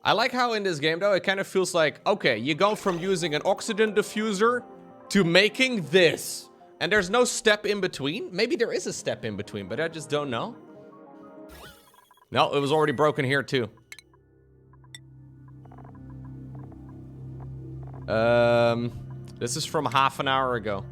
I like how in this game, though, it kind of feels like, okay, you go from using an oxygen diffuser to making this. And there's no step in between. Maybe there is a step in between, but I just don't know. No, it was already broken here, too. This is from half an hour ago.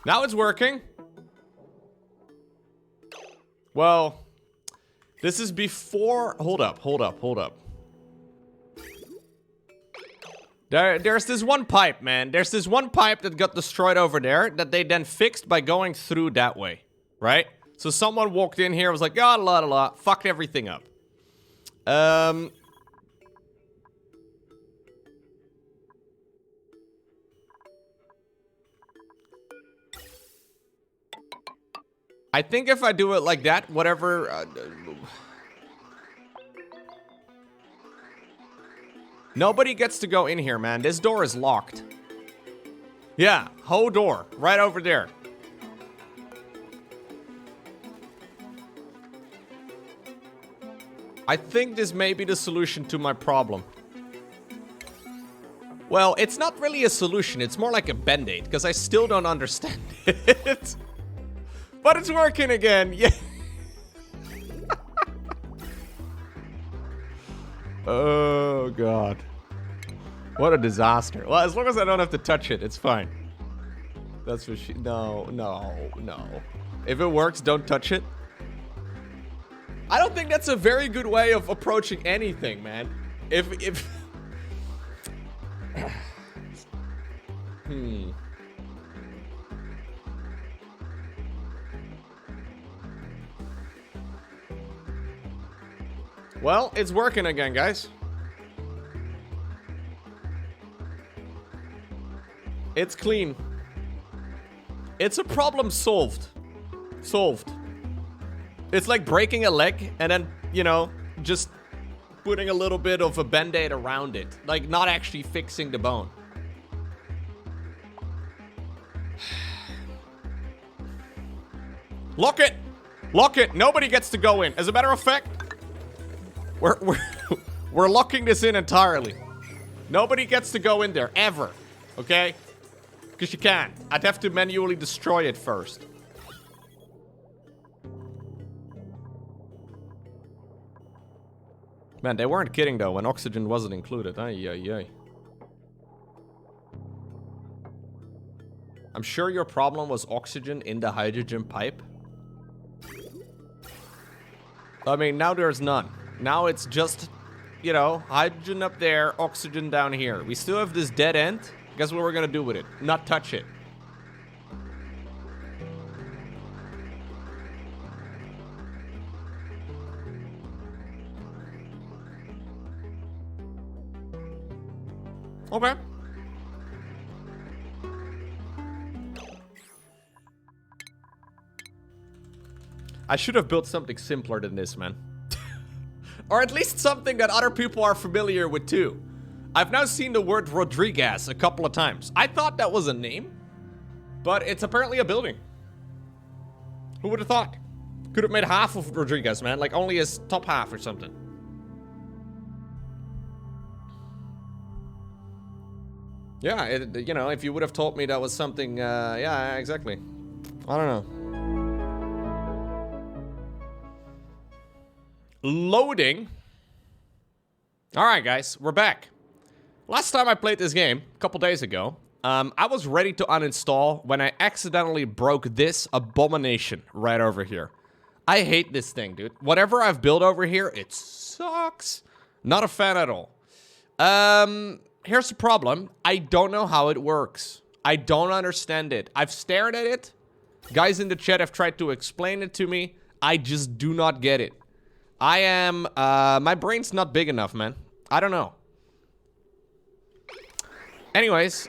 Now it's working. Well, this is before... Hold up. There's this one pipe, man. There's this one pipe that got destroyed over there that they then fixed by going through that way, right? So someone walked in here, was like, oh, la la la, fucked everything up. I think if I do it like that, whatever... Nobody gets to go in here, man. This door is locked. Yeah, whole door. Right over there. I think this may be the solution to my problem. Well, it's not really a solution. It's more like a band-aid, because I still don't understand it. But it's working again. Yeah. Oh, God. What a disaster. Well, as long as I don't have to touch it, it's fine. That's what she... No. If it works, don't touch it. I don't think that's a very good way of approaching anything, man. If... Well, it's working again, guys. It's clean. It's a problem solved. Solved. It's like breaking a leg and then, you know, just putting a little bit of a band-aid around it. Like, not actually fixing the bone. Lock it! Lock it! Nobody gets to go in. As a matter of fact... We're locking this in entirely. Nobody gets to go in there, ever. Okay? Because you can't. I'd have to manually destroy it first. Man, they weren't kidding, though, when oxygen wasn't included. Ay. I'm sure your problem was oxygen in the hydrogen pipe. I mean, now there's none. Now it's just, you know, hydrogen up there, oxygen down here. We still have this dead end. Guess what we're gonna do with it? Not touch it. Okay. I should have built something simpler than this, man. Or at least something that other people are familiar with too. I've now seen the word Rodriguez a couple of times. I thought that was a name, but it's apparently a building. Who would have thought? Could have made half of Rodriguez, man. Like only his top half or something. Yeah, you know, if you would have told me that was something, yeah, exactly. I don't know. Loading. Alright, guys, we're back. Last time I played this game, a couple days ago, I was ready to uninstall when I accidentally broke this abomination right over here. I hate this thing, dude. Whatever I've built over here, it sucks. Not a fan at all. Here's the problem. I don't know how it works. I don't understand it. I've stared at it. Guys in the chat have tried to explain it to me. I just do not get it. I am, my brain's not big enough, man. I don't know. Anyways,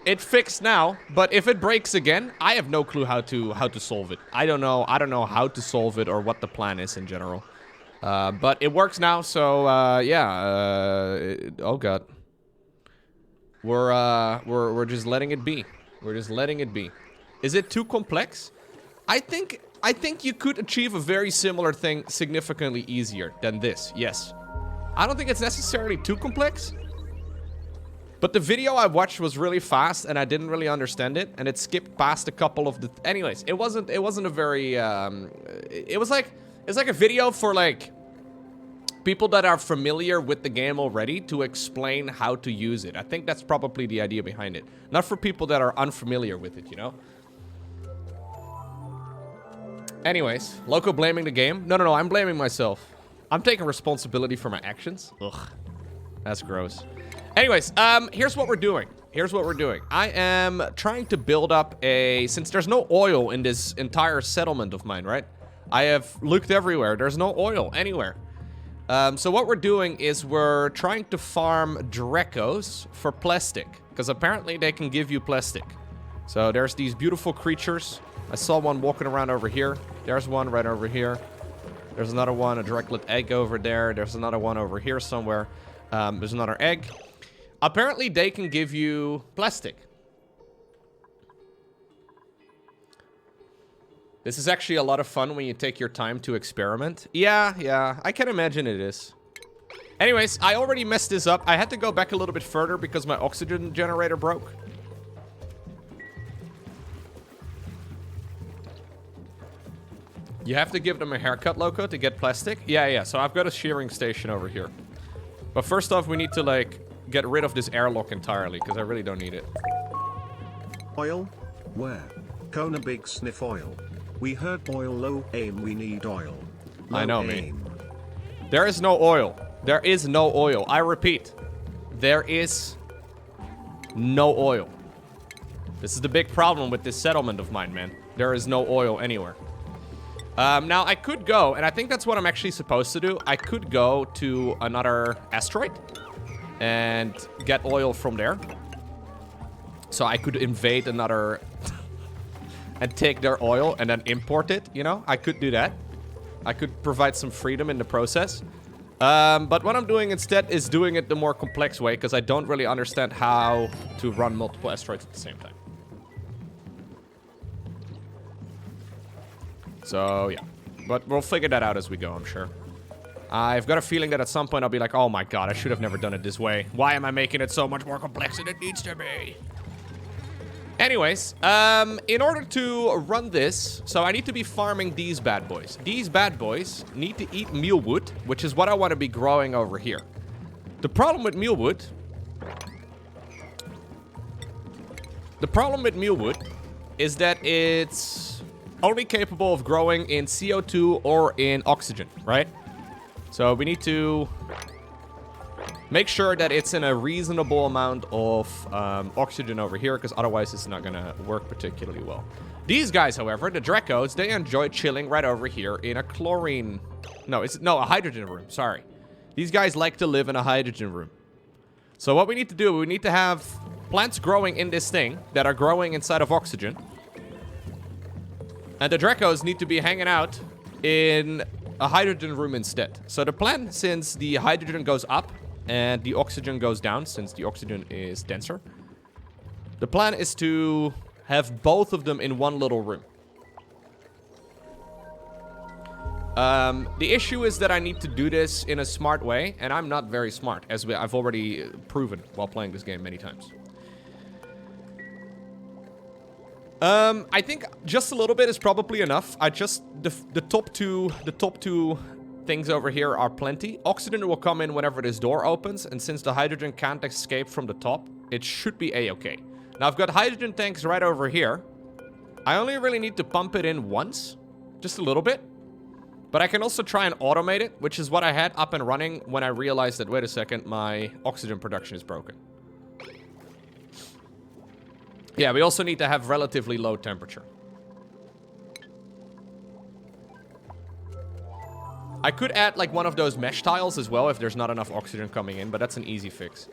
it fixed now, but if it breaks again, I have no clue how to solve it. I don't know how to solve it or what the plan is in general. But it works now, so yeah. Oh god. We're just letting it be. We're just letting it be. Is it too complex? I think you could achieve a very similar thing significantly easier than this. Yes. I don't think it's necessarily too complex. But the video I watched was really fast and I didn't really understand it, and it skipped past a couple of the anyways, it wasn't a very it's like a video for like people that are familiar with the game already to explain how to use it. I think that's probably the idea behind it. Not for people that are unfamiliar with it, you know? Anyways, Lowko blaming the game. No, I'm blaming myself. I'm taking responsibility for my actions. Ugh. That's gross. Anyways, here's what we're doing. I am trying to build up a... Since there's no oil in this entire settlement of mine, right? I have looked everywhere. There's no oil anywhere. So what we're doing is we're trying to farm Dracos for plastic. Because apparently they can give you plastic. So there's these beautiful creatures. I saw one walking around over here. There's one right over here. There's another one, a Draclet egg over there. There's another one over here somewhere. There's another egg. Apparently, they can give you plastic. This is actually a lot of fun when you take your time to experiment. Yeah, I can imagine it is. Anyways, I already messed this up. I had to go back a little bit further because my oxygen generator broke. You have to give them a haircut, Lowko, to get plastic? Yeah, so I've got a shearing station over here. But first off, we need to, like, get rid of this airlock entirely, because I really don't need it. Oil? Where? Kona big sniff oil. We heard oil low aim, we need oil. Low I know, aim. me. There is no oil. There is no oil. I repeat. There is no oil. This is the big problem with this settlement of mine, man. There is no oil anywhere. Now, I could go, and I think that's what I'm actually supposed to do. I could go to another asteroid and get oil from there. So I could invade another and take their oil and then import it, you know? I could do that. I could provide some freedom in the process. But what I'm doing instead is doing it the more complex way, because I don't really understand how to run multiple asteroids at the same time. So, yeah. But we'll figure that out as we go, I'm sure. I've got a feeling that at some point I'll be like, oh my god, I should have never done it this way. Why am I making it so much more complex than it needs to be? Anyways, in order to run this, so I need to be farming these bad boys. These bad boys need to eat mealwood, which is what I want to be growing over here. The problem with mealwood... is that it's only capable of growing in CO2 or in oxygen, right? So we need to make sure that it's in a reasonable amount of oxygen over here, because otherwise it's not gonna work particularly well. These guys, however, the Dracos, they enjoy chilling right over here in a chlorine... a hydrogen room, sorry. These guys like to live in a hydrogen room. So what we need to do, we need to have plants growing in this thing that are growing inside of oxygen. And the Dracos need to be hanging out in a hydrogen room instead. So the plan, since the hydrogen goes up and the oxygen goes down, since the oxygen is denser, the plan is to have both of them in one little room. The issue is that I need to do this in a smart way, and I'm not very smart, as I've already proven while playing this game many times. I think just a little bit is probably enough. The top two things over here are plenty. Oxygen will come in whenever this door opens, and since the hydrogen can't escape from the top, it should be a-okay. Now I've got hydrogen tanks right over here. I only really need to pump it in once, just a little bit. But I can also try and automate it, which is what I had up and running when I realized that, wait a second, my oxygen production is broken. Yeah, we also need to have relatively low temperature. I could add like one of those mesh tiles as well if there's not enough oxygen coming in, but that's an easy fix.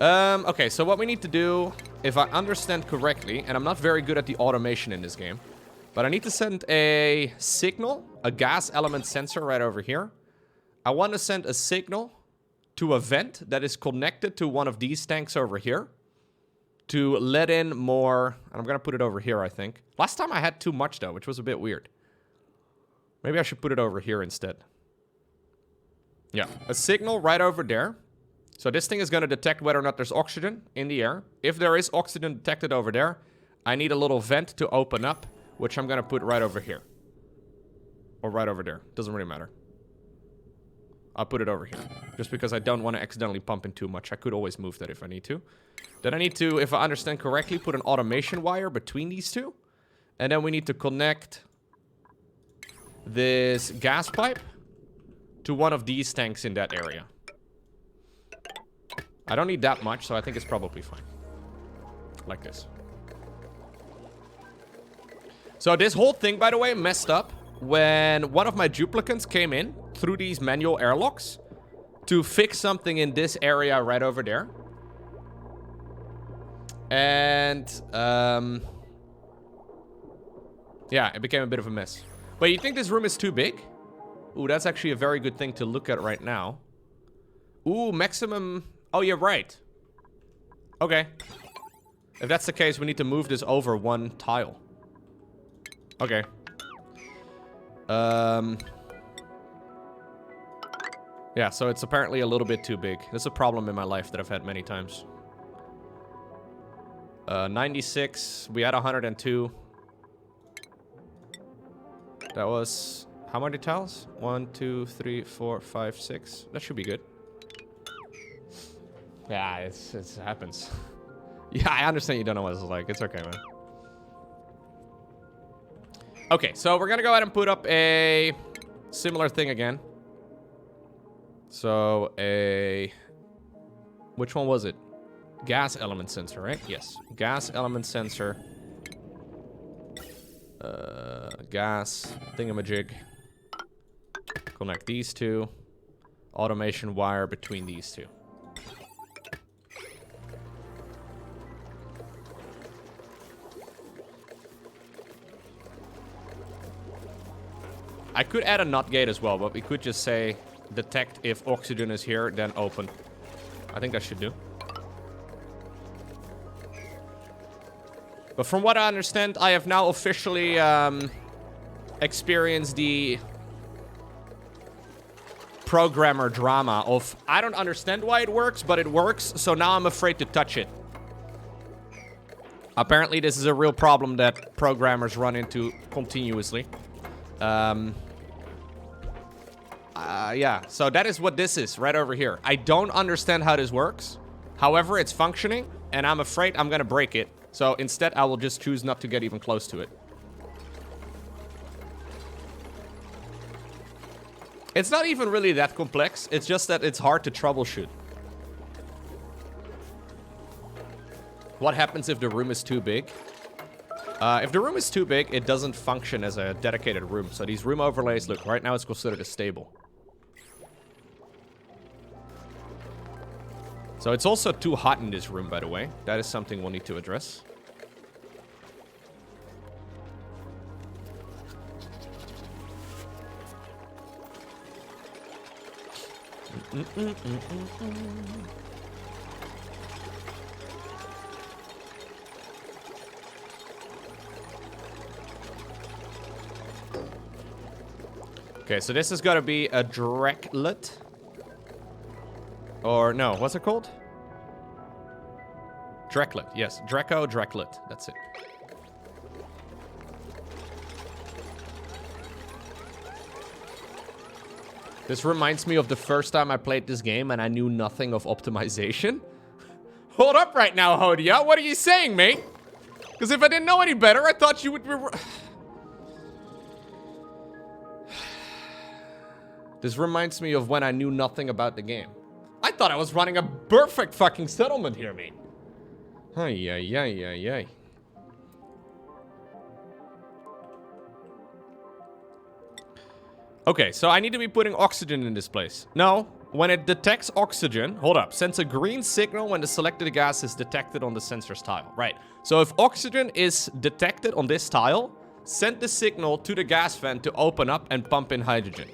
Okay, so what we need to do, if I understand correctly, and I'm not very good at the automation in this game, but I need to send a signal, a gas element sensor right over here. I want to send a signal to a vent that is connected to one of these tanks over here to let in more. And I'm going to put it over here, I think. Last time I had too much, though, which was a bit weird. Maybe I should put it over here instead. Yeah, a signal right over there. So this thing is going to detect whether or not there's oxygen in the air. If there is oxygen detected over there, I need a little vent to open up, which I'm going to put right over here. Or right over there. Doesn't really matter. I'll put it over here. Just because I don't want to accidentally pump in too much. I could always move that if I need to. Then I need to, if I understand correctly, put an automation wire between these two. And then we need to connect this gas pipe to one of these tanks in that area. I don't need that much, so I think it's probably fine. Like this. So this whole thing, by the way, messed up when one of my duplicants came in through these manual airlocks to fix something in this area right over there. And, yeah, it became a bit of a mess. But you think this room is too big? Ooh, that's actually a very good thing to look at right now. Ooh, maximum... Oh, you're right. Okay. If that's the case, we need to move this over one tile. Okay. Yeah, so it's apparently a little bit too big. This is a problem in my life that I've had many times. 96. We had 102. That was... How many tiles? 1, 2, 3, 4, 5, 6. That should be good. Yeah, it happens. Yeah, I understand you don't know what this is like. It's okay, man. Okay, so we're gonna go ahead and put up a similar thing again. So, which one was it? Gas element sensor, right? Yes. Gas element sensor. Gas thingamajig. Connect these two. Automation wire between these two. I could add a NOT gate as well, but we could just say detect if oxygen is here, then open. I think that should do. But from what I understand, I have now officially experienced the programmer drama of I don't understand why it works, but it works, so now I'm afraid to touch it. Apparently, this is a real problem that programmers run into continuously. Yeah, so that is what this is right over here. I don't understand how this works. However, it's functioning, and I'm afraid I'm gonna break it. So instead, I will just choose not to get even close to it. It's not even really that complex. It's just that it's hard to troubleshoot. What happens if the room is too big? If the room is too big, it doesn't function as a dedicated room. So these room overlays, look, right now it's considered as stable. So it's also too hot in this room, by the way. That is something we'll need to address. Okay, so this has got to be a Draclet. Or, no, what's it called? Draclet, yes. Draco, Draclet. That's it. This reminds me of the first time I played this game and I knew nothing of optimization. Hold up right now, Hodia. What are you saying, mate? Because if I didn't know any better, I thought you would be... This reminds me of when I knew nothing about the game. I thought I was running a perfect fucking settlement here, mate. Ay, ay, ay, ay, ay. Okay, so I need to be putting oxygen in this place. No, when it detects oxygen, hold up, sends a green signal when the selected gas is detected on the sensor's tile. Right. So if oxygen is detected on this tile, send the signal to the gas vent to open up and pump in hydrogen.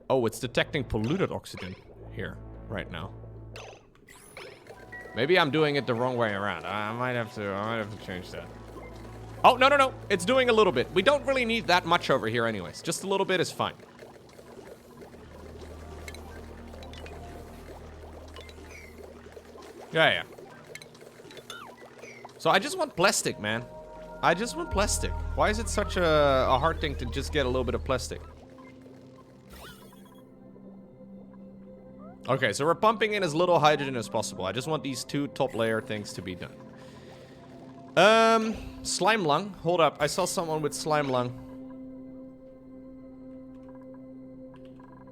Oh, it's detecting polluted oxygen here right now. Maybe I'm doing it the wrong way around. I might have to change that. Oh, no, no, no. It's doing a little bit. We don't really need that much over here anyways. Just a little bit is fine. Yeah, yeah. So I just want plastic, man. I just want plastic. Why is it such a hard thing to just get a little bit of plastic? Okay, so we're pumping in as little hydrogen as possible. I just want these 2 top layer things to be done. Slime lung. Hold up. I saw someone with slime lung.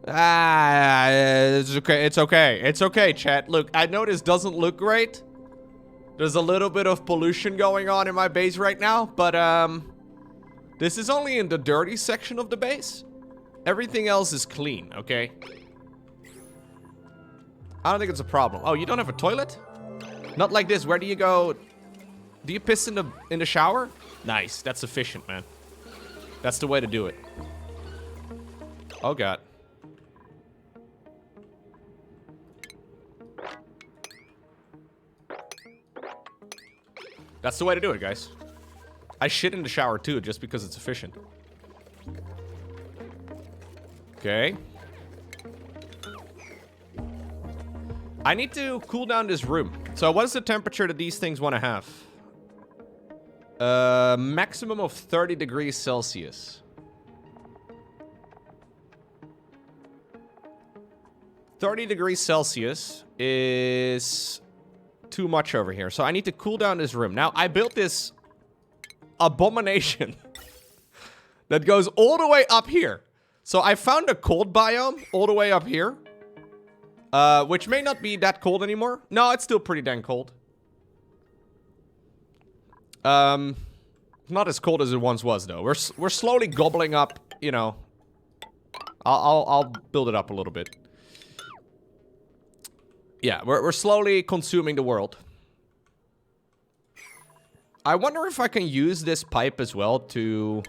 Ah, it's okay. It's okay. It's okay, chat. Look, I know this doesn't look great. There's a little bit of pollution going on in my base right now, but, this is only in the dirty section of the base. Everything else is clean, okay? I don't think it's a problem. Oh, you don't have a toilet? Not like this. Where do you go? Do you piss in the shower? Nice. That's efficient, man. That's the way to do it. Oh, God. That's the way to do it, guys. I shit in the shower, too, just because it's efficient. Okay. I need to cool down this room. So what is the temperature that these things want to have? Maximum of 30 degrees Celsius. 30 degrees Celsius is too much over here. So I need to cool down this room. Now, I built this abomination that goes all the way up here. So I found a cold biome all the way up here. Which may not be that cold anymore. No, it's still pretty dang cold. Not as cold as it once was, though. We're slowly gobbling up, you know. I'll build it up a little bit. Yeah, we're slowly consuming the world. I wonder if I can use this pipe as well to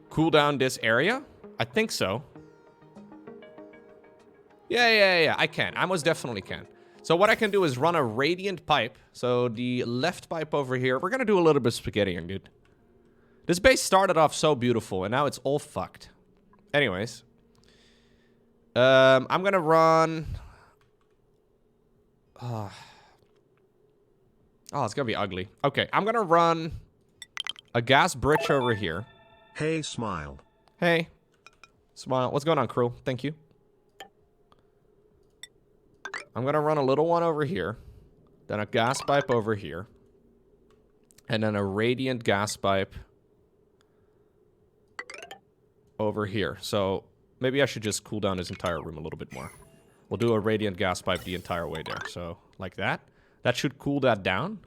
cool down this area. I think so. Yeah, I can. I most definitely can. So what I can do is run a radiant pipe. So the left pipe over here. We're going to do a little bit of spaghettiing, dude. This base started off so beautiful, and now it's all fucked. Anyways. I'm going to run... Oh, it's going to be ugly. Okay, I'm going to run a gas bridge over here. Hey, Smile. Hey. Smile. What's going on, crew? Thank you. I'm going to run a little one over here, then a gas pipe over here, and then a radiant gas pipe over here. So maybe I should just cool down this entire room a little bit more. We'll do a radiant gas pipe the entire way there. So like that. That should cool that down.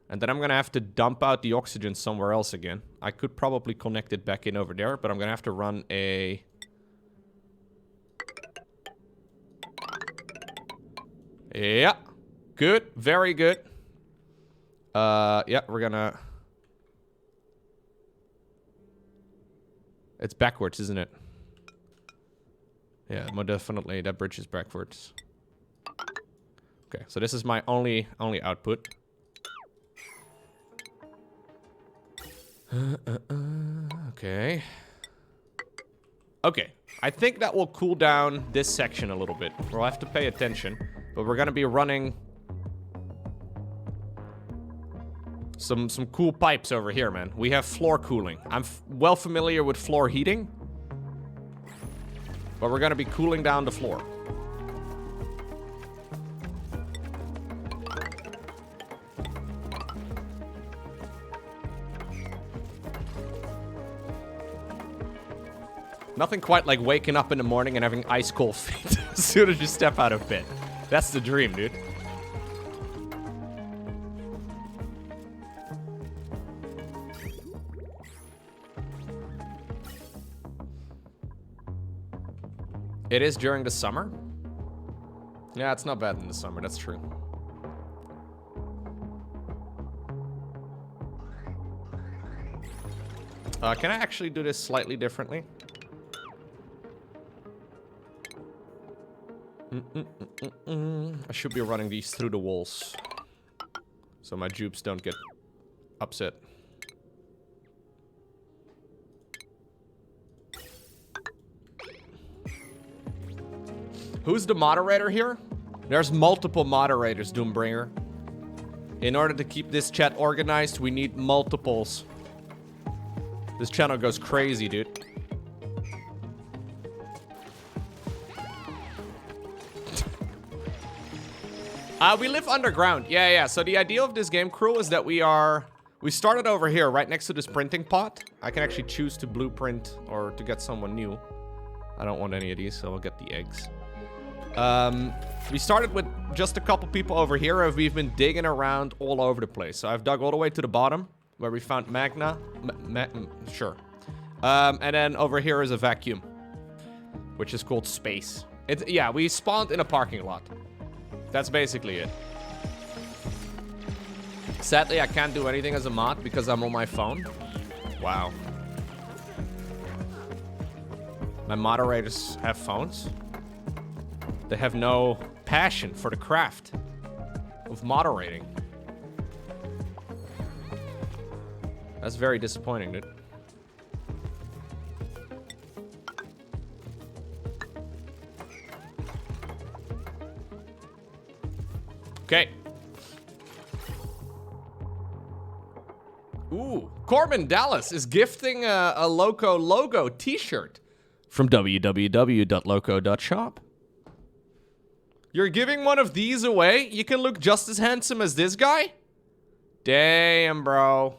And then I'm going to have to dump out the oxygen somewhere else again. I could probably connect it back in over there, but I'm going to have to run a... Yeah. Good. Very good. Yeah, we're gonna... It's backwards, isn't it? Yeah, more definitely. That bridge is backwards. Okay, so this is my only output. Okay. Okay. I think that will cool down this section a little bit. We'll have to pay attention. But we're gonna be running some cool pipes over here, man. We have floor cooling. I'm well familiar with floor heating. But we're gonna be cooling down the floor. Nothing quite like waking up in the morning and having ice cold feet as soon as you step out of bed. That's the dream, dude. It is during the summer. Yeah, it's not bad in the summer, that's true. Can I actually do this slightly differently? I should be running these through the walls, so my dupes don't get upset. Who's the moderator here? There's multiple moderators, Doombringer. In order to keep this chat organized, we need multiples. This channel goes crazy, dude. We live underground. Yeah. So the idea of this game, crew, is that we started over here, right next to this printing pot. I can actually choose to blueprint or to get someone new. I don't want any of these, so I'll get the eggs. We started with just a couple people over here, and we've been digging around all over the place. So I've dug all the way to the bottom, where we found magna. Sure. And then over here is a vacuum, which is called space. Yeah, we spawned in a parking lot. That's basically it. Sadly, I can't do anything as a mod because I'm on my phone. Wow. My moderators have phones. They have no passion for the craft of moderating. That's very disappointing, dude. Okay. Ooh, Corbin Dallas is gifting a Lowko logo t-shirt from www.lowko.shop. You're giving one of these away? You can look just as handsome as this guy? Damn, bro.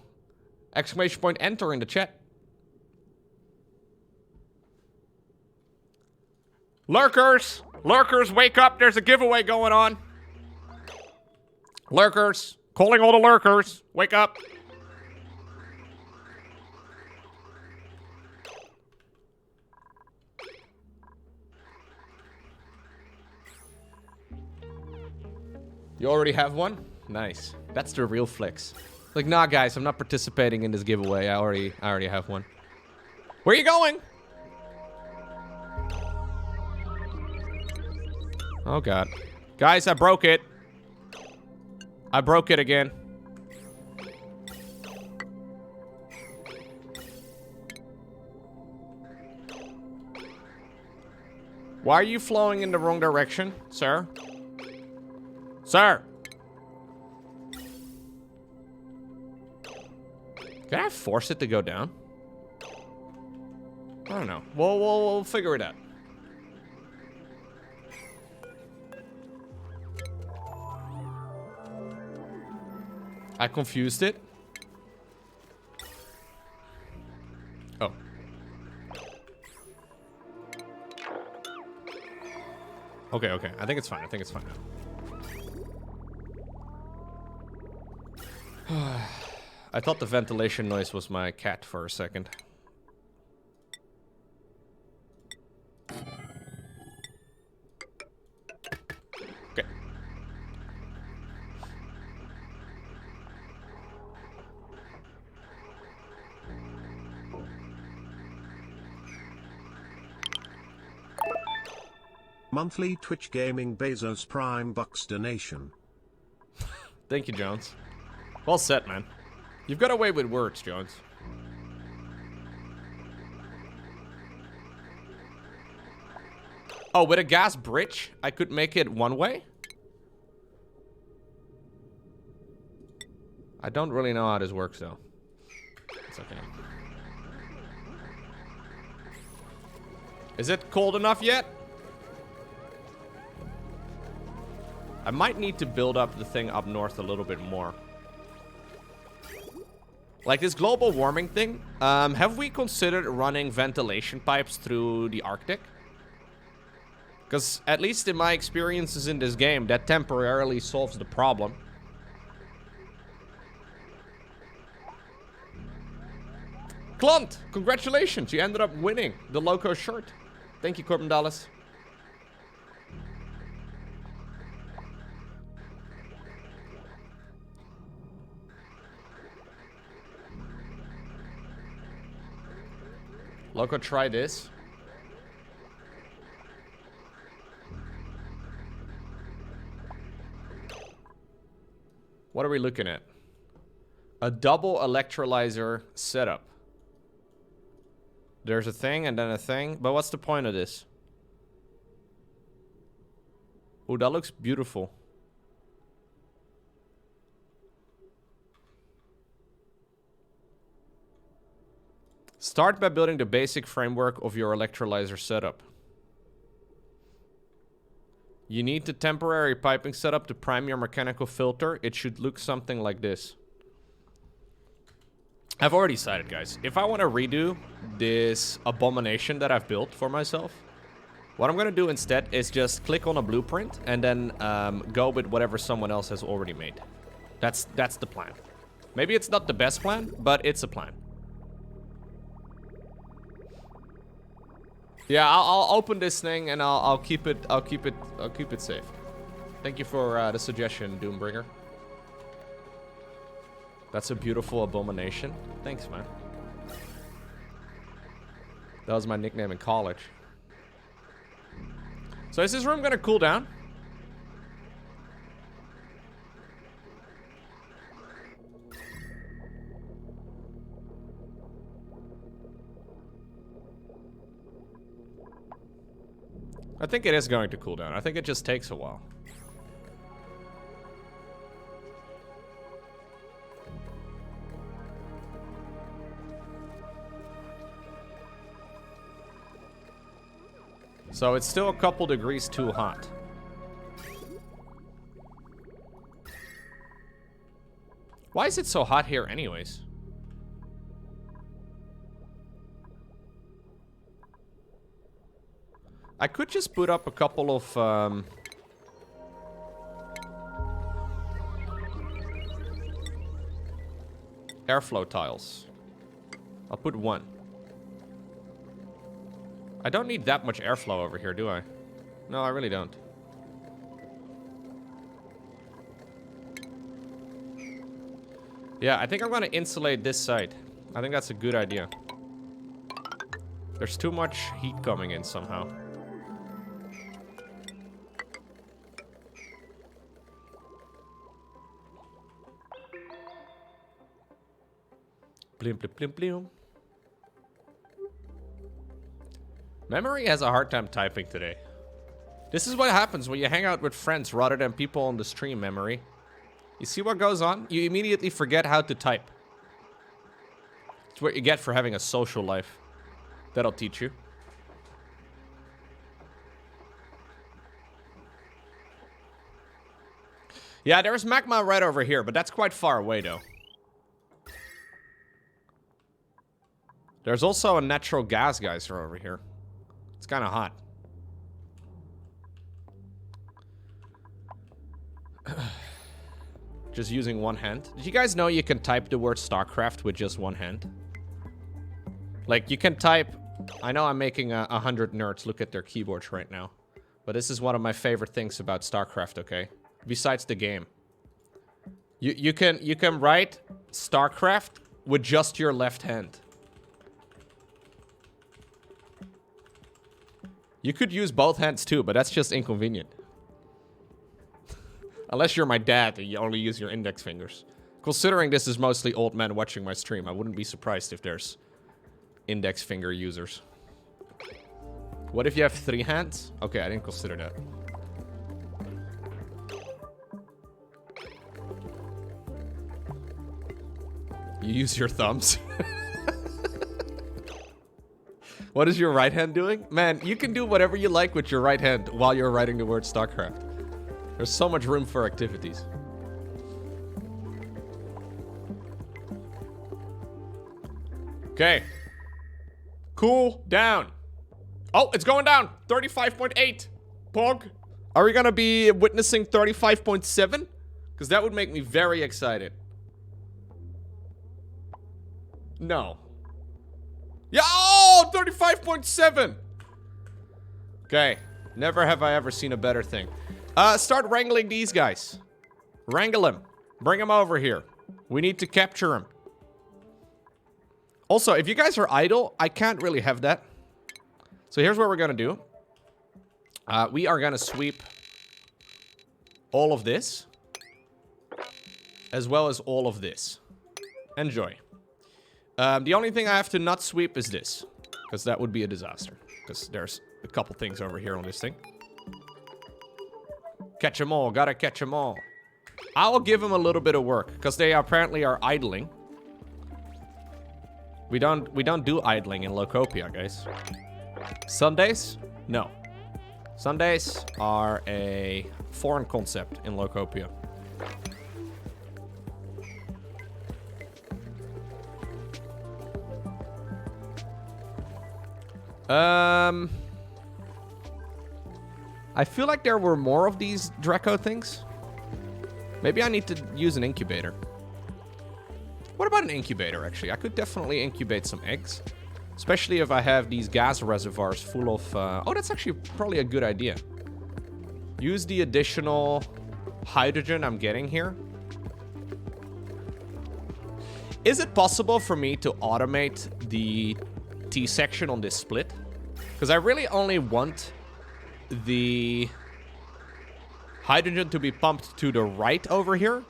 Exclamation point enter in the chat. Lurkers! Lurkers, wake up. There's a giveaway going on. Lurkers. Calling all the lurkers. Wake up. You already have one? Nice. That's the real flex. Like, nah, guys, I'm not participating in this giveaway. I already have one. Where are you going? Oh, God. Guys, I broke it. I broke it again. Why are you flowing in the wrong direction, sir? Sir! Can I force it to go down? I don't know. We'll figure it out. I confused it. Oh. Okay. I think it's fine. I thought the ventilation noise was my cat for a second. Okay. Monthly Twitch Gaming Bezos Prime Bucks donation. Thank you, Jones. Well said, man. You've got away with words, Jones. Oh, with a gas bridge, I could make it one way? I don't really know how this works, though. It's okay. Is it cold enough yet? I might need to build up the thing up north a little bit more. Like this global warming thing, have we considered running ventilation pipes through the Arctic? Because at least in my experiences in this game, that temporarily solves the problem. Klunt, congratulations, you ended up winning the Lowko shirt. Thank you, Corbin Dallas. Lowko, try this. What are we looking at? A double electrolyzer setup. There's a thing and then a thing. But what's the point of this? Oh, that looks beautiful. Start by building the basic framework of your electrolyzer setup. You need the temporary piping setup to prime your mechanical filter. It should look something like this. I've already decided, guys. If I want to redo this abomination that I've built for myself, what I'm going to do instead is just click on a blueprint and then go with whatever someone else has already made. That's the plan. Maybe it's not the best plan, but it's a plan. Yeah, I'll open this thing and I'll keep it safe. Thank you for the suggestion, Doombringer. That's a beautiful abomination. Thanks, man. That was my nickname in college. So is this room gonna cool down? I think it is going to cool down. I think it just takes a while. So it's still a couple degrees too hot. Why is it so hot here anyways? I could just put up a couple of airflow tiles. I'll put one. I don't need that much airflow over here, do I? No, I really don't. Yeah, I think I'm gonna insulate this side. I think that's a good idea. There's too much heat coming in somehow. Blim, blim, blim, blim. Memory has a hard time typing today. This is what happens when you hang out with friends rather than people on the stream, Memory. You see what goes on? You immediately forget how to type. It's what you get for having a social life. That'll teach you. Yeah, there's magma right over here, but that's quite far away, though. There's also a natural gas geyser over here. It's kind of hot. Just using one hand. Did you guys know you can type the word StarCraft with just one hand? Like, you can type... I know I'm making 100 nerds look at their keyboards right now. But this is one of my favorite things about StarCraft, okay? Besides the game. You can write StarCraft with just your left hand. You could use both hands too, but that's just inconvenient. Unless you're my dad and you only use your index fingers. Considering this is mostly old men watching my stream, I wouldn't be surprised if there's index finger users. What if you have 3 hands? Okay, I didn't consider that. You use your thumbs. What is your right hand doing? Man, you can do whatever you like with your right hand while you're writing the word StarCraft. There's so much room for activities. Okay. Cool down. Oh, it's going down. 35.8. Pog. Are we gonna be witnessing 35.7? Because that would make me very excited. No. Yeah, oh, 35.7. Okay. Never have I ever seen a better thing. Start wrangling these guys. Wrangle them. Bring them over here. We need to capture them. Also, if you guys are idle, I can't really have that. So here's what we're gonna do. We are gonna sweep all of this, as well as all of this. Enjoy. The only thing I have to not sweep is this, because that would be a disaster. Because there's a couple things over here on this thing. Catch them all, gotta catch them all. I will give them a little bit of work, because they apparently are idling. We don't do idling in Lowkopia, guys. Sundays? No. Sundays are a foreign concept in Lowkopia. I feel like there were more of these Draco things. Maybe I need to use an incubator. What about an incubator, actually? I could definitely incubate some eggs. Especially if I have these gas reservoirs full of... oh, that's actually probably a good idea. Use the additional hydrogen I'm getting here. Is it possible for me to automate the T-section on this split? Because I really only want the hydrogen to be pumped to the right over here,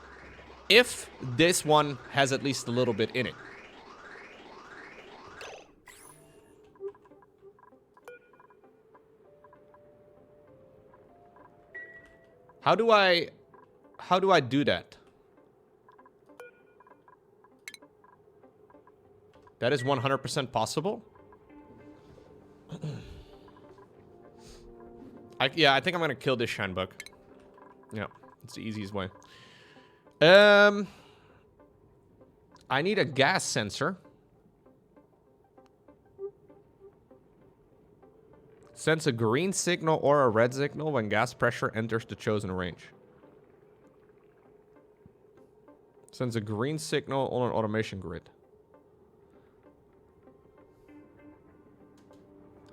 if this one has at least a little bit in it. How do I do that? That is 100% possible. Yeah, I think I'm gonna kill this shine bug. Yeah, it's the easiest way. I need a gas sensor. Sends a green signal or a red signal when gas pressure enters the chosen range. Sends a green signal on an automation grid.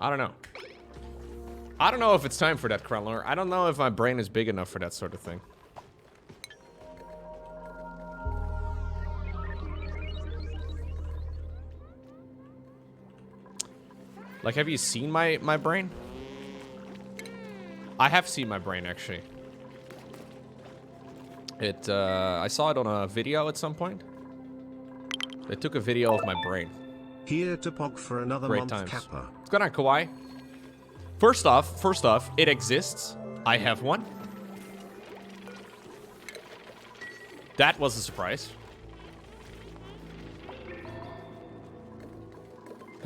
I don't know. I don't know if it's time for that, Krellner. I don't know if my brain is big enough for that sort of thing. Like, have you seen my brain? I have seen my brain, actually. I saw it on a video at some point. They took a video of my brain. Here to Pog for another Great month, times. Kappa. What's going on, Kawaii? First off, it exists. I have one. That was a surprise.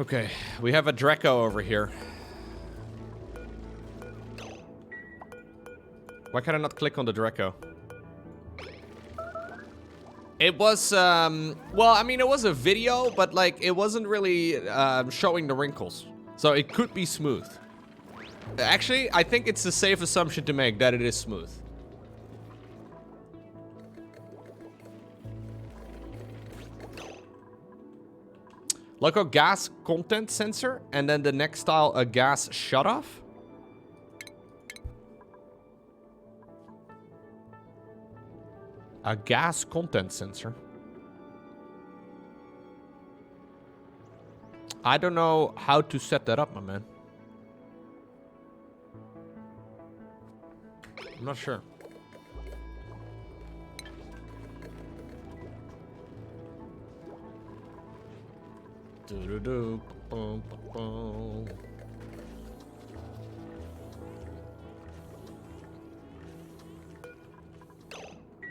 Okay, we have a Draco over here. Why can I not click on the Draco? It was, well, I mean, it was a video, but, like, it wasn't really showing the wrinkles. So it could be smooth. Actually, I think it's a safe assumption to make that it is smooth. Lowko gas content sensor, and then the next tile a gas shutoff. A gas content sensor. I don't know how to set that up, my man. I'm not sure.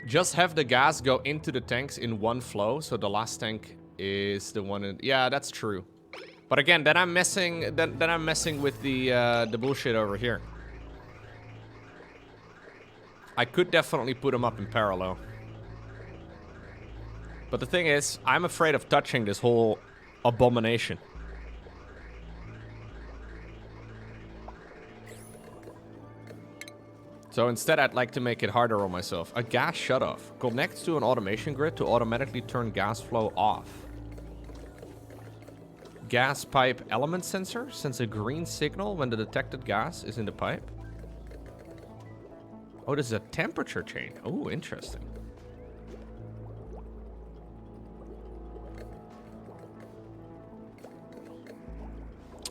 Just have the gas go into the tanks in one flow, so the last tank is the one in... Yeah, that's true. But again, then I'm messing with the bullshit over here. I could definitely put them up in parallel. But the thing is, I'm afraid of touching this whole abomination. So instead, I'd like to make it harder on myself. A gas shutoff. Connects to an automation grid to automatically turn gas flow off. Gas pipe element sensor sends a green signal when the detected gas is in the pipe. Oh, this is a temperature chain. Oh, interesting.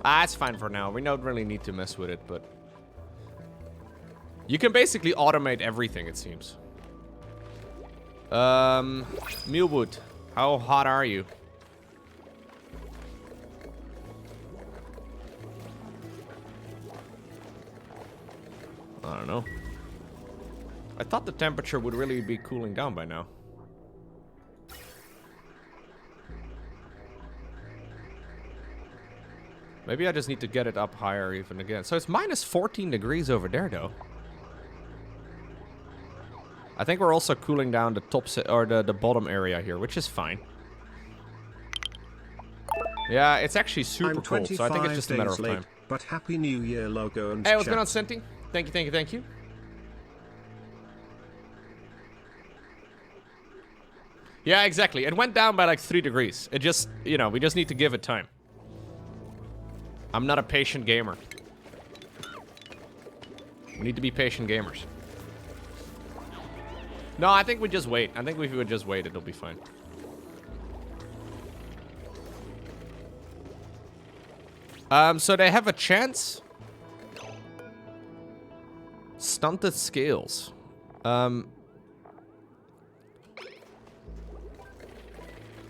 Ah, it's fine for now. We don't really need to mess with it, but... You can basically automate everything, it seems. Mealwood, how hot are you? I don't know. I thought the temperature would really be cooling down by now. Maybe I just need to get it up higher even again. So it's minus 14 degrees over there, though. I think we're also cooling down the top or the bottom area here, which is fine. Yeah, it's actually super cold, so I think it's just a matter of time. But Happy New Year, Lowko and Hey, what's going on, Senti? Thank you, thank you, thank you. Yeah, exactly. It went down by like 3 degrees. It just, you know, we just need to give it time. I'm not a patient gamer. We need to be patient gamers. No, I think we just wait. I think if we would just wait, it'll be fine. So they have a chance. Stunted scales.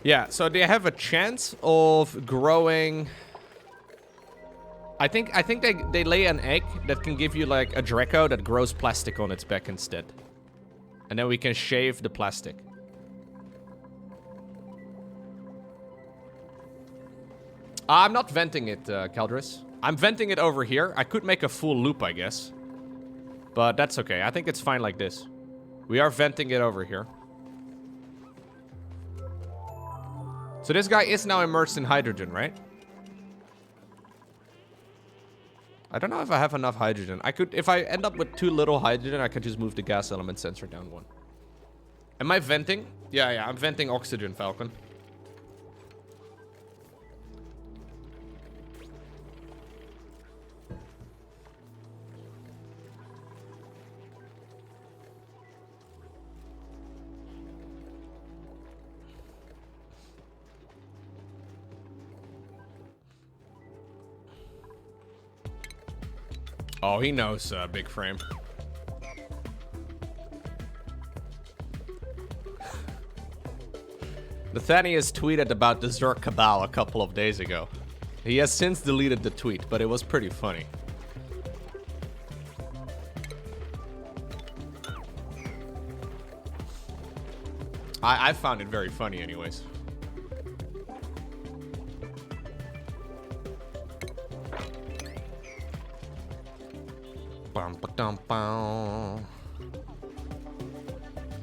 Yeah, so they have a chance of growing. I think they lay an egg that can give you like a Draco that grows plastic on its back instead. And then we can shave the plastic. I'm not venting it, Caldris. I'm venting it over here. I could make a full loop, I guess. But that's okay. I think it's fine like this. We are venting it over here. So this guy is now immersed in hydrogen, right? I don't know if I have enough hydrogen. I could, if I end up with too little hydrogen, I could just move the gas element sensor down one. Am I venting? Yeah, I'm venting oxygen, Falcon. Oh, he knows, Big Frame. Nathanias tweeted about the Zerk Cabal a couple of days ago. He has since deleted the tweet, but it was pretty funny. I found it very funny anyways.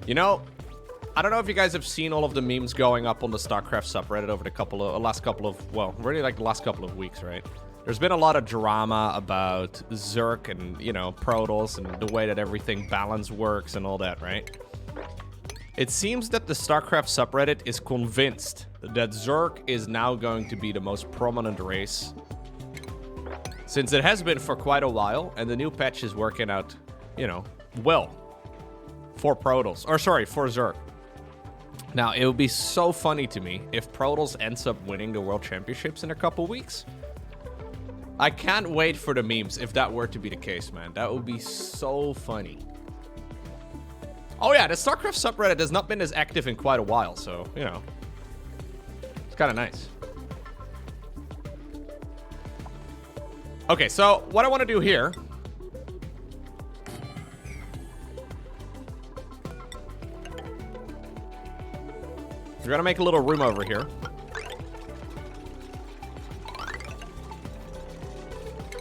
You know, I don't know if you guys have seen all of the memes going up on the StarCraft subreddit over the last couple of, well, really like the last couple of weeks, right? There's been a lot of drama about Zerk and, you know, Protoss and the way that everything balance works and all that, right? It seems that the StarCraft subreddit is convinced that Zerk is now going to be the most prominent race, since it has been for quite a while, and the new patch is working out, you know, well for Protoss, or sorry, for Zerg. Now, it would be so funny to me if Protoss ends up winning the World Championships in a couple weeks. I can't wait for the memes if that were to be the case, man. That would be so funny. Oh yeah, the StarCraft subreddit has not been as active in quite a while, so, you know, it's kind of nice. Okay, so what I want to do here... We're going to make a little room over here.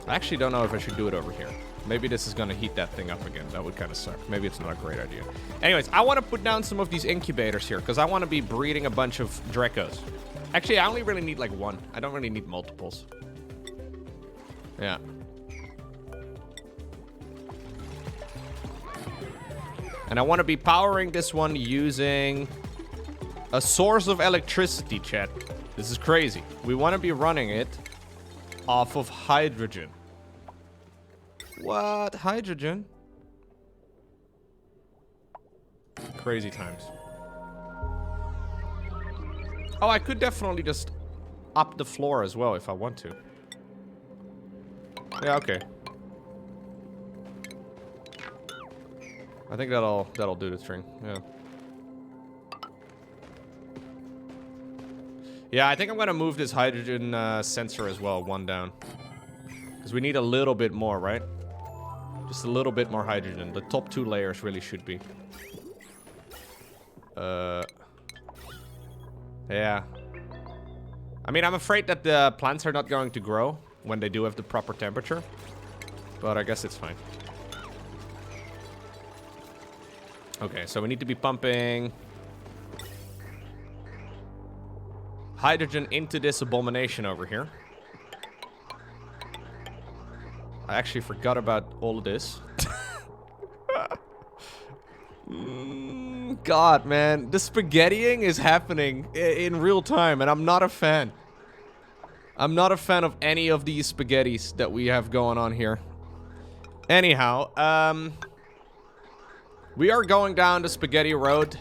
I actually don't know if I should do it over here. Maybe this is going to heat that thing up again. That would kind of suck. Maybe it's not a great idea. Anyways, I want to put down some of these incubators here, because I want to be breeding a bunch of Dracos. Actually, I only really need like one. I don't really need multiples. Yeah. And I want to be powering this one using a source of electricity, chat. This is crazy. We want to be running it off of hydrogen. What? Hydrogen? Crazy times. Oh, I could definitely just up the floor as well if I want to. Yeah, okay. I think that'll do the string. Yeah. Yeah, I think I'm gonna move this hydrogen sensor as well, one down. Because we need a little bit more, right? Just a little bit more hydrogen. The top 2 layers really should be. Yeah. I mean, I'm afraid that the plants are not going to grow when they do have the proper temperature. But I guess it's fine. Okay, so we need to be pumping hydrogen into this abomination over here. I actually forgot about all of this. God, man. The spaghettiing is happening in real time, and I'm not a fan. I'm not a fan of any of these spaghettis that we have going on here. Anyhow, we are going down the spaghetti road.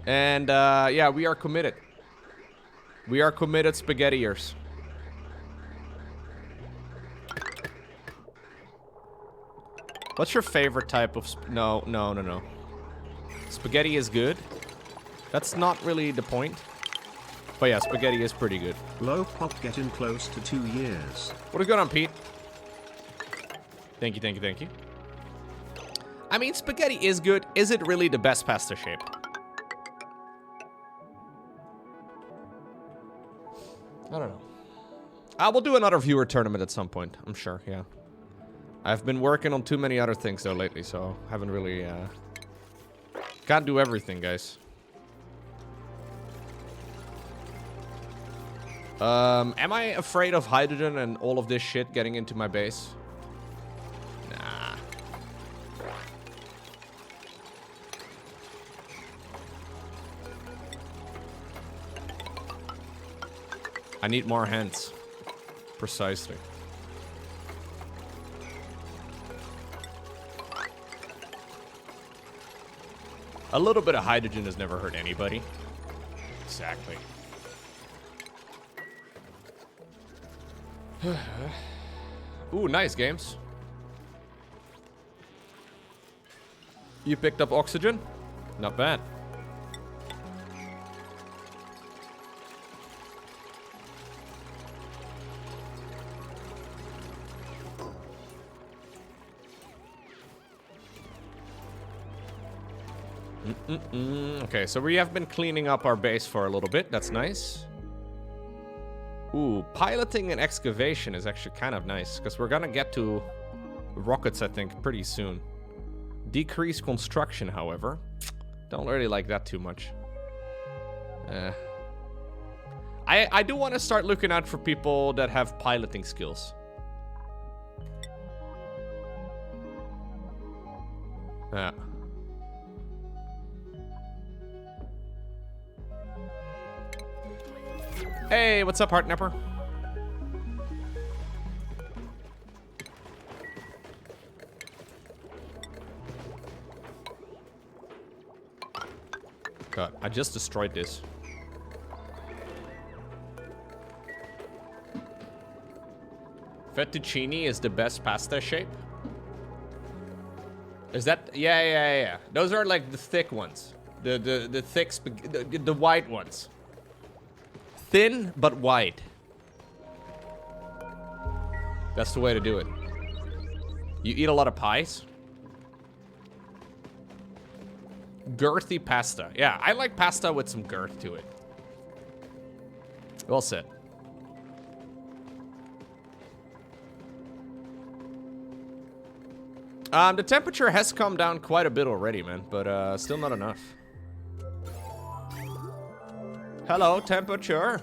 And, yeah, we are committed. We are committed spaghettiers. What's your favorite type of no. Spaghetti is good. That's not really the point. But yeah, spaghetti is pretty good. Low pop getting close to 2 years. What is going on, Pete? Thank you, thank you, thank you. I mean, spaghetti is good. Is it really the best pasta shape? I don't know. I will do another viewer tournament at some point, I'm sure, yeah. I've been working on too many other things though lately, so haven't really, can't do everything, guys. Am I afraid of hydrogen and all of this shit getting into my base? Nah. I need more hands. Precisely. A little bit of hydrogen has never hurt anybody. Exactly. Ooh, nice games. You picked up oxygen? Not bad. Okay, so we have been cleaning up our base for a little bit. That's nice. Ooh, piloting and excavation is actually kind of nice, because we're gonna get to rockets, I think, pretty soon. Decrease construction, however. Don't really like that too much. I do want to start looking out for people that have piloting skills. Yeah. Hey, what's up, Heartnapper? God, I just destroyed this. Fettuccine is the best pasta shape? Is that? Yeah. Those are like the thick ones. The thick, the white ones. Thin, but wide. That's the way to do it. You eat a lot of pies? Girthy pasta. Yeah, I like pasta with some girth to it. Well said. The temperature has come down quite a bit already, man, but still not enough. Hello, temperature.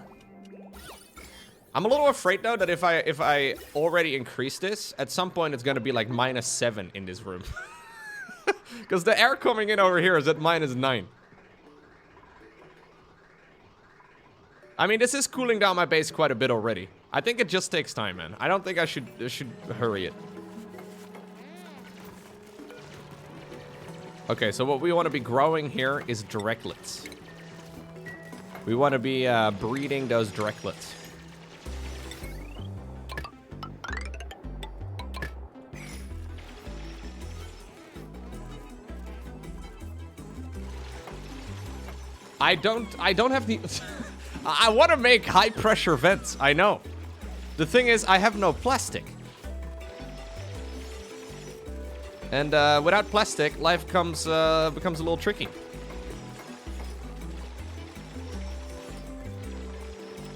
I'm a little afraid though that if I already increase this, at some point it's gonna be like -7 in this room. Because the air coming in over here is at -9. I mean, this is cooling down my base quite a bit already. I think it just takes time, man. I don't think I should hurry it. Okay, so what we want to be growing here is directlets. We want to be breeding those directlets. I don't have the... I want to make high pressure vents, I know. The thing is, I have no plastic. And without plastic, life becomes a little tricky.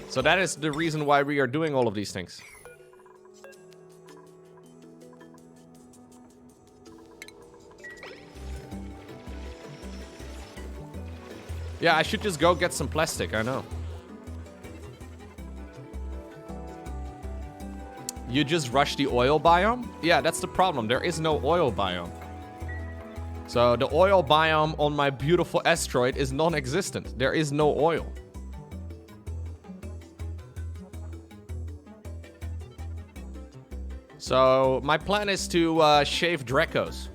So that is the reason why we are doing all of these things. Yeah, I should just go get some plastic, I know. You just rush the oil biome? Yeah, that's the problem. There is no oil biome. So the oil biome on my beautiful asteroid is non-existent. There is no oil. So my plan is to shave Dracos.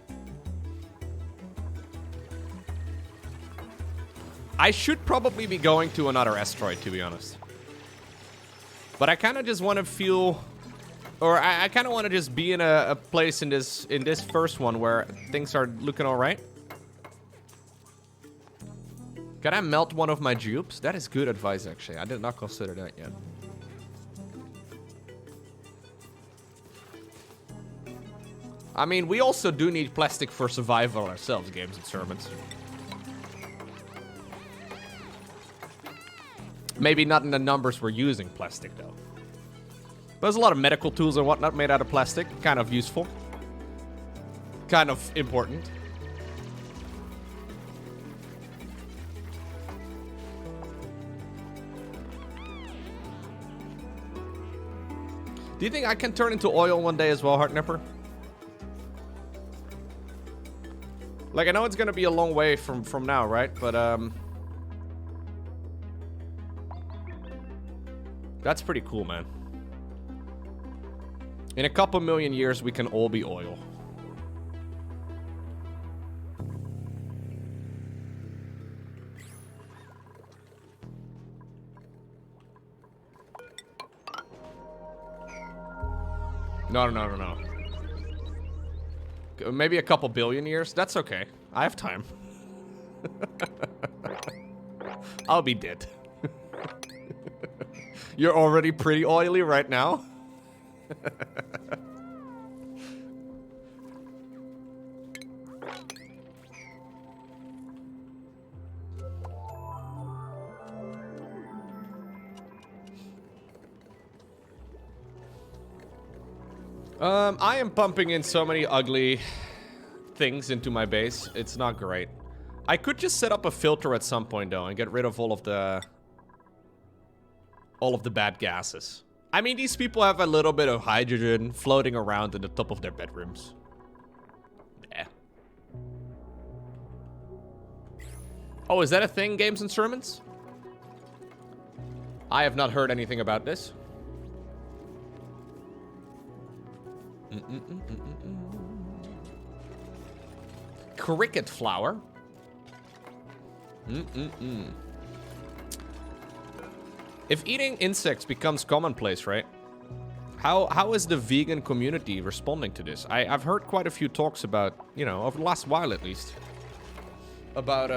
I should probably be going to another asteroid, to be honest. But I kind of just want to feel... Or I kind of want to just be in a place in this first one where things are looking all right. Can I melt one of my dupes? That is good advice, actually. I did not consider that yet. I mean, we also do need plastic for survival ourselves, games and sermons. Maybe not in the numbers we're using plastic, though. There's a lot of medical tools and whatnot made out of plastic. Kind of useful. Kind of important. Do you think I can turn into oil one day as well, Heartnipper? Like, I know it's gonna be a long way from now, right? But, that's pretty cool, man. In a couple million years, we can all be oil. No. Maybe a couple billion years? That's okay. I have time. I'll be dead. You're already pretty oily right now? I am pumping in so many ugly things into my base. It's not great. I could just set up a filter at some point, though, and get rid of all of the bad gases. I mean, these people have a little bit of hydrogen floating around in the top of their bedrooms. Yeah. Oh, is that a thing, games and sermons? I have not heard anything about this. Cricket flower. If eating insects becomes commonplace, right? How is the vegan community responding to this? I've heard quite a few talks about, you know, over the last while at least. About,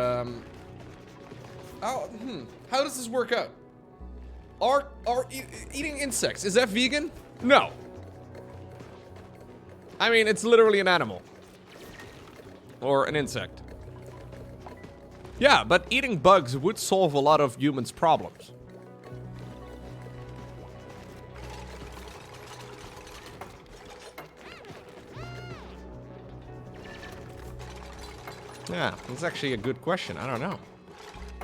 how does this work out? Eating insects, is that vegan? No. I mean, it's literally an animal. Or an insect. Yeah, but eating bugs would solve a lot of humans' problems. Yeah, that's actually a good question. I don't know.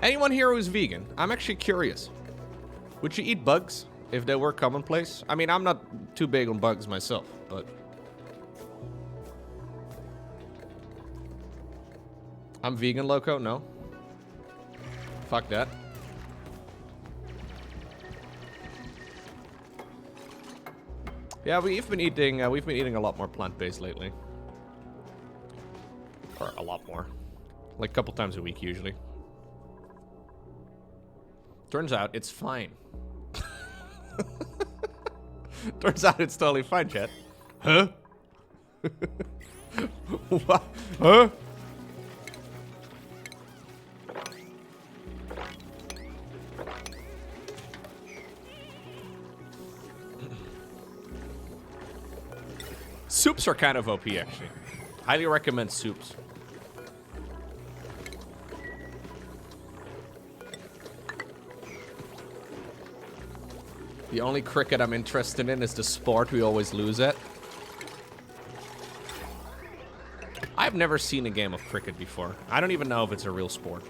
Anyone here who's vegan? I'm actually curious. Would you eat bugs if they were commonplace? I mean, I'm not too big on bugs myself, but... I'm vegan, Lowko? No. Fuck that. Yeah, we've been eating a lot more plant-based lately. Or a lot more. Like a couple times a week, usually. Turns out it's fine. Turns out it's totally fine, chat. Huh? What? Huh? Soups are kind of OP, actually. Highly recommend soups. The only cricket I'm interested in is the sport we always lose at. I've never seen a game of cricket before. I don't even know if it's a real sport.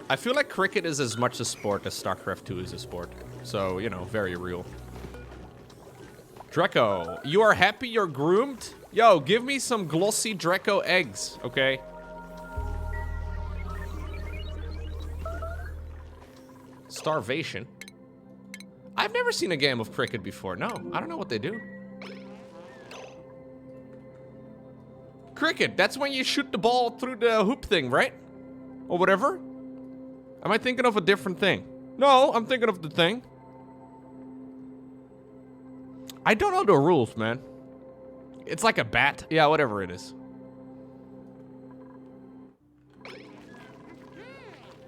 I feel like cricket is as much a sport as StarCraft 2 is a sport. So, you know, very real. Draco, you are happy you're groomed? Yo, give me some glossy Draco eggs, okay? Starvation. I've never seen a game of cricket before. No, I don't know what they do. Cricket, that's when you shoot the ball through the hoop thing, right? Or whatever? Am I thinking of a different thing? No, I'm thinking of the thing. I don't know the rules, man. It's like a bat. Yeah, whatever it is.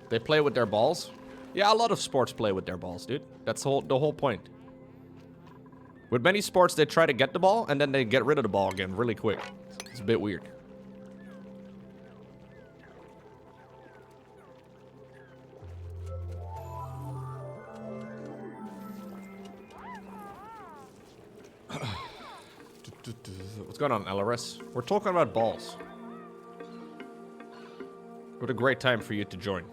They play with their balls? Yeah, a lot of sports play with their balls, dude. That's the whole point. With many sports, they try to get the ball, and then they get rid of the ball again really quick. It's a bit weird. What's going on, LRS? We're talking about balls. What a great time for you to join.